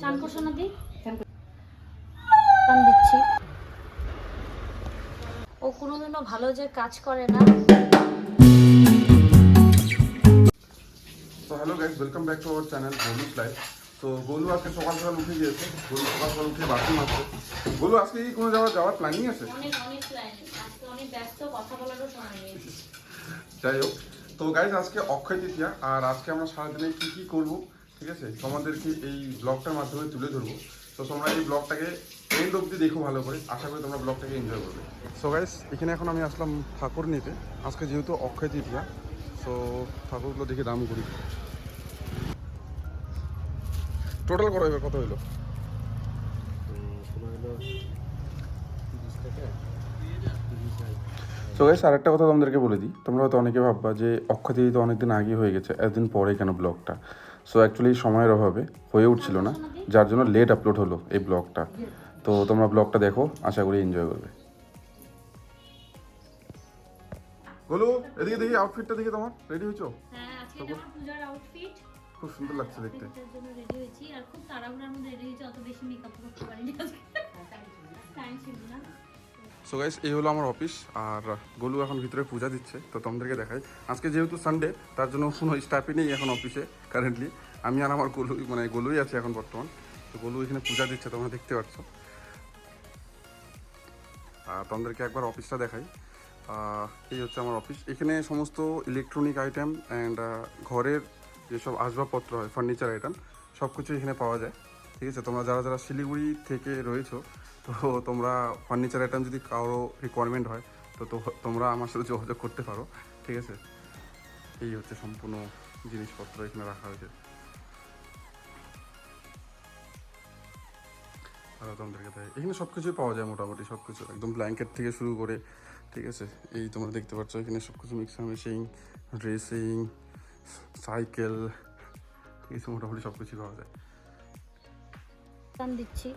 চান করছো না দি? চান দিচ্ছি। ও কোনোদিনও ভালো যে কাজ করে না। তো hello guys, welcome back to our channel Golu's life. তো গোলু আজকে সকাল সকাল উঠে গিয়েছে। গোলু সকাল সকাল উঠে বাথরুম আসছে। গোলু আজকে কি কোনো যাওয়ার প্ল্যানিং আছে? অনেক প্ল্যানিং। আজকে অনেক ব্যস্ত, কথা বলারও সময় নেই। যাই হোক, তো গাইস আজকে অক্ষয় তৃতীয়া, আর আজকে আমরা সারাদিনে কী কী করবো, ঠিক আছে, তোমাদেরকে এই ব্লগটার মাধ্যমে তুলে ধরবো। তো তোমরা এই ব্লগটাকে এন্ড অবধি দেখো ভালো করে, আশা করি তোমরা ব্লগটাকে এনজয় করবে। সো গাইস, এখানে এখন আমি আসলাম ঠাকুর নিতে। আজকে যেহেতু অক্ষয় তৃতীয়া, সো ঠাকুরগুলো দেখে দাম করি। টোটাল কত হইলো? সো গাইস, আরেকটা কথা তোমাদেরকে বলে দিই। তোমরা হয়তো অনেকে ভাববা যে অক্ষয় তৃতীয়া তো অনেকদিন আগে হয়ে গেছে, একদিন পরে কেন ব্লগটা? সো অ্যাকচুয়ালি সময়ের অভাবে হয়ে উঠছিল না, যার জন্য লেট আপলোড হলো এই ব্লগটা। তো তোমরা ব্লগটা দেখো, আশা করি এনজয় করবে। বলো, এদিকে দেখি আউটফিটটা দেখি, তোমার রেডি হয়েছো? হ্যাঁ, আজকে এটা আমার পূজার আউটফিট। খুব সুন্দর লাগছে দেখতে। এটার জন্য রেডি হয়েছি, আর খুব তাড়াহুড়ার মধ্যে রেডি হয়েছি, অত বেশি মেকআপ করতে পারিনি আজকে। টাইম ছিল না। সো গাইস, এই হলো আমার অফিস, আর গোলু এখন ভিতরে পূজা দিচ্ছে। তো তোমাদেরকে দেখাই, আজকে যেহেতু সানডে, তার জন্য কোনো স্টাফই নেই এখন অফিসে কারেন্টলি। আমি আর আমার গোলুই আছে এখন বর্তমান। তো গোলু এখানে পূজা দিচ্ছে, তোমরা দেখতে পাচ্ছ। আর তোমাদেরকে একবার অফিসটা দেখাই। এই হচ্ছে আমার অফিস। এখানে সমস্ত ইলেকট্রনিক আইটেম অ্যান্ড ঘরের যেসব আসবাবপত্র হয়, ফার্নিচার আইটেম, সব কিছু এখানে পাওয়া যায়। ঠিক আছে, তোমরা যারা যারা শিলিগুড়ি থেকে রয়েছো, তো তোমরা ফার্নিচার আইটেম যদি কারো রিকোয়ারমেন্ট হয়, তো তোমরা আমার সাথে যোগাযোগ করতে পারো। ঠিক আছে, এই হচ্ছে সম্পূর্ণ জিনিসপত্র এখানে রাখা হয়েছে। আর তোমাদেরকে তাই এখানে সব কিছুই পাওয়া যায়, মোটামুটি সব কিছু, একদম ব্ল্যাঙ্কেট থেকে শুরু করে। ঠিক আছে, এই তোমরা দেখতে পাচ্ছ এখানে সব কিছু মিক্সার মেশিন, ড্রেসিং, সাইকেল, ঠিক আছে, মোটামুটি সব কিছুই পাওয়া যায়। চান দিচ্ছি।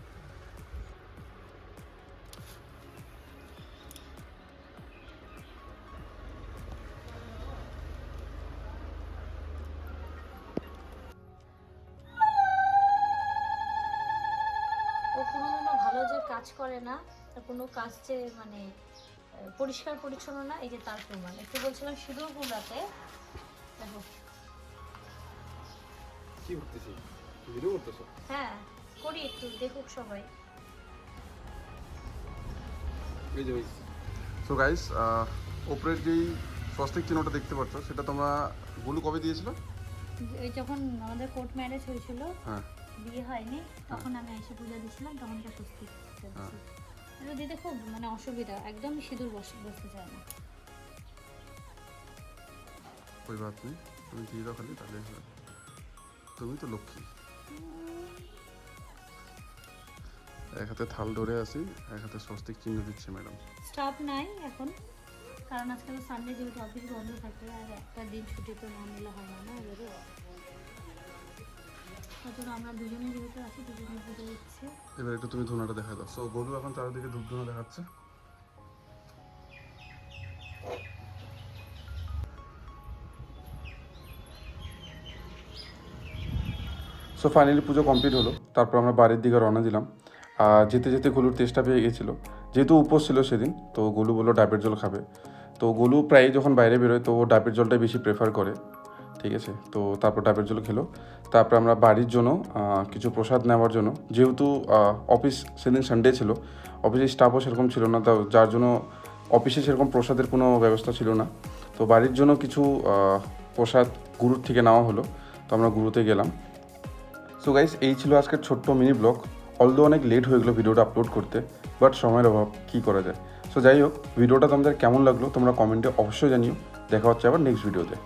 ও কোনোদিনও ভালো যে কাজ করে না, তার কোনো কাজ যে মানে পরিষ্কার পরিচ্ছন্ন না, এই যে তার প্রমাণ। একটু বলছিলাম সিঁদুর গুলাতে দেখো। কি করতেছি? ভিডিও করতেছো? হ্যাঁ, করি, একটু দেখুক সবাই। সো গাইস, ওপরের যেই স্বস্তিক চিহ্নটা দেখতে পাচ্ছ, সেটা তোমরা গোলু কবে দিয়েছিল? ওই যখন আমাদের কোর্ট ম্যারেজ হয়েছিল, হ্যাঁ, বিয়ে হয়নি, তখন আমি এসে পূজা দিয়েছিলাম, তখনকার স্বস্তি এটা দিতে খুব মানে অসুবিধা, একদম সিঁদুর বসতে চায় না। ওই বাত নেই, তুমি দিয়ে দাও খালি, তাহলে হবে। তুমি তো লক্ষ্মী। এক হাতে থাল ধরে আছি, এক হাতে স্বস্তিক চিহ্ন দিচ্ছে ম্যাডাম। স্টাফ নাই এখন, কারণ আজকে তো সানডে, যেহেতু অফিস বন্ধ থাকে, আর একটা দিন ছুটি তো না নিলে হয় না। এবারে অথচ আমরা দুজনে যেহেতু আছি, দুজনে পুজো দিচ্ছি। এবার একটু তুমি ধুনাটা দেখা দাও। সো গোলু এখন চারিদিকে ধূপ ধুনা দেখাচ্ছে। সো ফাইনালি পুজো কমপ্লিট হলো। তারপর আমরা বাড়ির দিকে রওনা দিলাম। যেতে যেতে গোলুর তেষ্টা পেয়ে গেছিলো, যেহেতু উপোস ছিল সেদিন। তো গোলু বললো ডাবের জল খাবে। তো গোলু প্রায় যখন বাইরে বেরোয়, তো ও ডাবের জলটাই বেশি প্রেফার করে। ঠিক আছে, তো তারপর ডাবের জল খেলো। তারপর আমরা বাড়ির জন্য কিছু প্রসাদ নেওয়ার জন্য, যেহেতু অফিস সেদিন সানডে ছিল, অফিসের স্টাফও সেরকম ছিল না, যার জন্য অফিসে সেরকম প্রসাদের কোনো ব্যবস্থা ছিল না। তো বাড়ির জন্য কিছু প্রসাদ গুরুর থেকে নেওয়া হলো। তো আমরা গুরুতে গেলাম। সো গাইস, এই ছিল আজকের ছোট্ট মিনি ব্লগ। অলদো অনেক লেট হয়ে গেলো ভিডিওটা আপলোড করতে, বাট সময়ের অভাব, কী করা যায়। সো যাই হোক, ভিডিওটা তোমাদের কেমন লাগলো তোমরা কমেন্টে অবশ্যই জানিও। দেখা হচ্ছে আবার নেক্সট ভিডিওতে।